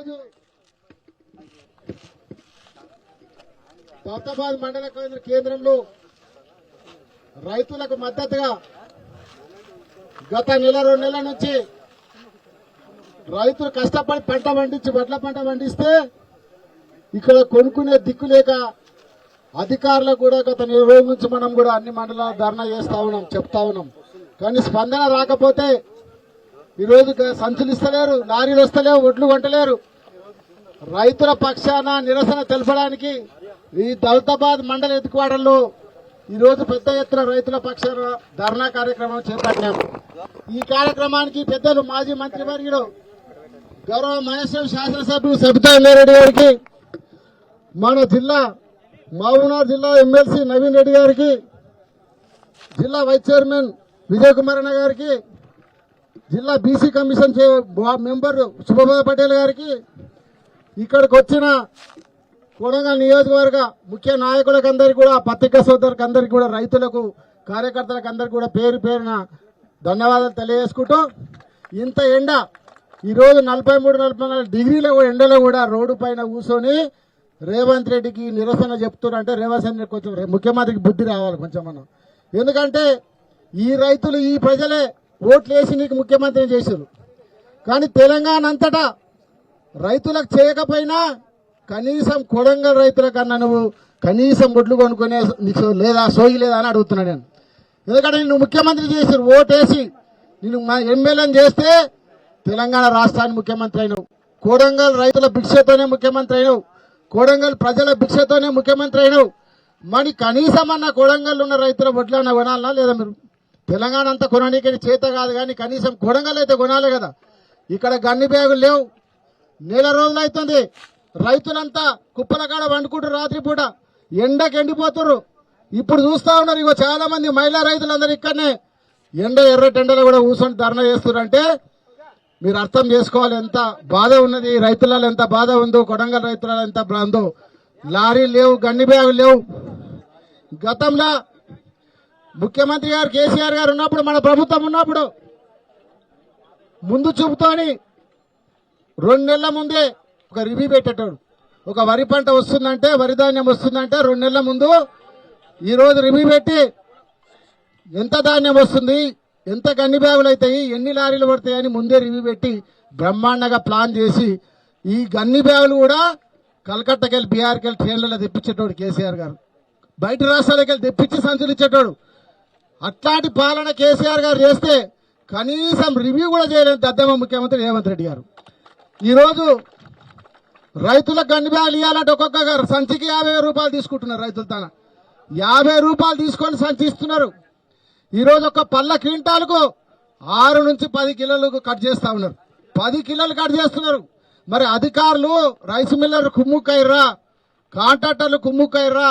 ఈరోజు దౌలతాబాద్ మండల కేంద్రంలో రైతులకు మద్దతుగా గత నెల 2 నెలల నుంచి రైతులు కష్టపడి పంట పండించి వడ్ల పంట పండిస్తే ఇక్కడ కొనుక్కునే దిక్కు లేక అధికారులకు కూడా గత 20 రోజుల నుంచి మనం కూడా అన్ని మండలాల ధర్నా చేస్తా ఉన్నాం, చెప్తా ఉన్నాం. కానీ స్పందన రాకపోతే ఈరోజు సంచులు ఇస్తలేరు, లారీలు వస్తలేవు, ఒడ్లు కొంటలేరు. రైతుల పక్షాన నిరసన తెలపడానికి ఈ దౌలతాబాద్ మండల ఎదుకువాడల్లో ఈరోజు పెద్ద ఎత్తున రైతుల పక్షాన ధర్నా కార్యక్రమం చేపట్టాము. ఈ కార్యక్రమానికి పెద్దలు మాజీ మంత్రివర్యులు గౌరవ మహేశ్వరం శాసనసభ్యులు సబితా ఇంద్రారెడ్డి గారికి, మన జిల్లా మహబూబ్నగర్ జిల్లా ఎమ్మెల్సీ నవీన్ రెడ్డి గారికి, జిల్లా వైస్ చైర్మన్ విజయ్ కుమార్ అన్న గారికి, జిల్లా బీసీ కమిషన్ మెంబర్ శుభభాయ్ పటేల్ గారికి, ఇక్కడికి వచ్చిన కొడంగల్ నియోజకవర్గ ముఖ్య నాయకులకు అందరికీ కూడా, పత్రికా సోదరులకు అందరికీ కూడా, రైతులకు కార్యకర్తలకు అందరికీ కూడా పేరు పేరున ధన్యవాదాలు తెలియజేసుకుంటూ, ఇంత ఎండ ఈరోజు 43-44 డిగ్రీల ఎండలో కూడా రోడ్డు పైన కూర్చొని రేవంత్ రెడ్డికి నిరసన చెప్తున్నారంటే రేవంత్ రెడ్డి కొంచెం ముఖ్యమంత్రికి బుద్ధి రావాలి కొంచెం మనం. ఎందుకంటే ఈ రైతులు ఈ ప్రజలే ఓట్లు వేసి నీకు ముఖ్యమంత్రిని చేశారు. కానీ తెలంగాణ అంతటా రైతులకు చేయకపోయినా కనీసం కొడంగల్ రైతుల కన్నా నువ్వు కనీసం ఒడ్లు కొనుక్కునే నీకు లేదా సోయి లేదా అని అడుగుతున్నాను నేను. ఎందుకంటే నువ్వు ముఖ్యమంత్రి చేశారు, ఓటేసి నేను మా ఎమ్మెల్యేని చేస్తే తెలంగాణ రాష్ట్రానికి ముఖ్యమంత్రి అయినావు. కొడంగల్ రైతుల భిక్షతోనే ముఖ్యమంత్రి అయినావు, కొడంగల్ ప్రజల భిక్షతోనే ముఖ్యమంత్రి అయినావు. మరి కనీసం అన్న కొడంగల్ ఉన్న రైతుల వడ్లన్న కొనాలనా లేదా? మీరు తెలంగాణ అంతా కొనడానికి చేత కాదు, కానీ కనీసం కొడంగల్ అయితే కొనాలి కదా. ఇక్కడ గన్ని బ్యాగులు లేవు, నెల రోజులు అవుతుంది. రైతులంతా కుప్పల కాడ వండుకుంటారు, రాత్రిపూట ఎండకు ఎండిపోతున్నారు. ఇప్పుడు చూస్తా ఉన్నారు, ఇగో చాలా మంది మహిళా రైతులందరూ ఇక్కడనే ఎర్రటెండలో కూడా కూర్చొని ధర్నా చేస్తున్నారంటే మీరు అర్థం చేసుకోవాలి ఎంత బాధ ఉన్నది, రైతులలో ఎంత బాధ ఉందో, కొడంగల్ రైతులలో ఎంత ఉందో. లారీలు లేవు, గన్ని బ్యాగులు లేవు. గతంలో ముఖ్యమంత్రి గారు కేసీఆర్ గారు ఉన్నప్పుడు, మన ప్రభుత్వం ఉన్నప్పుడు ముందు చూపుతోని 2 నెలల ముందే ఒక రివ్యూ పెట్టేటోడు. ఒక వరి పంట వస్తుందంటే, వరి ధాన్యం వస్తుందంటే 2 నెలల ముందు ఈరోజు రివ్యూ పెట్టి ఎంత ధాన్యం వస్తుంది, ఎంత గన్ని బ్యాగులు అవుతాయి, ఎన్ని లారీలు పడతాయని ముందే రివ్యూ పెట్టి బ్రహ్మాండంగా ప్లాన్ చేసి ఈ గన్ని బ్యాగులు కూడా కలకత్తాకి వెళ్ళి బీహార్కి వెళ్ళి ట్రైన్లలో తెప్పించేటోడు కేసీఆర్ గారు. బయట రాష్ట్రాలకు వెళ్ళి తెప్పించి సంచులు ఇచ్చేటోడు. అట్లాంటి పాలన కేసీఆర్ గారు చేస్తే కనీసం రివ్యూ కూడా చేయలేదు దద్దమ్మ ముఖ్యమంత్రి రేవంత్ రెడ్డి గారు. ఈరోజు రైతులకు గన్ని బ్యాగులు ఇవ్వాలంటే ఒక్కొక్క సంచికి 50 రూపాయలు తీసుకుంటున్నారు. రైతులు తన 50 రూపాయలు తీసుకొని సంచి ఇస్తున్నారు. ఈరోజు ఒక పళ్ళ క్వింటాలకు 6 నుంచి 10 కిలోలు కట్ చేస్తా ఉన్నారు, 10 కిలోలు కట్ చేస్తున్నారు. మరి అధికారులు రైస్ మిల్లర్ కుమ్ముక్కయ్యరా, కాంట్రాక్టర్లు కుమ్ముక్కయ్యరా,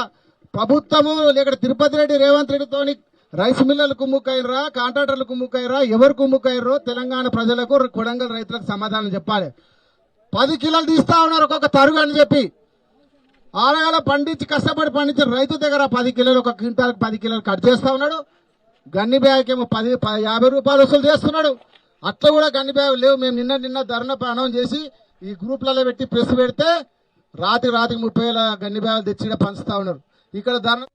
ప్రభుత్వము లేక తిరుపతి రెడ్డి రేవంత్ రెడ్డితోని రైస్ మిల్లర్లు కుమ్ముక్కయ్యరా, కాంట్రాక్టర్లు కుమ్ముక్కయ్యరా, ఎవరు కుమ్ముక్కయ్యరో తెలంగాణ ప్రజలకు కొడంగల్ రైతులకు సమాధానం చెప్పాలి. 10 కిలోలు తీస్తా ఉన్నారు ఒక్కొక్క తరుగు అని చెప్పి. ఆరగాల పండించి కష్టపడి పండించిన రైతు దగ్గర 10 కిలోలు, ఒక క్వింటాలకు 10 కిలోలు కట్ చేస్తా ఉన్నాడు. గన్ని బ్యాగ్ ఏమో 50 రూపాయలు వసూలు చేస్తున్నాడు. అట్లా కూడా గన్ని బ్యాగ్ లేవు. మేము నిన్న ధర్నా అనౌన్స్ చేసి ఈ గ్రూప్లలో పెట్టి ప్రెస్ పెడితే రాత్రికి 30,000 గన్ని బ్యాగులు తెచ్చి పంచుతా ఉన్నారు. ఇక్కడ ధర్నా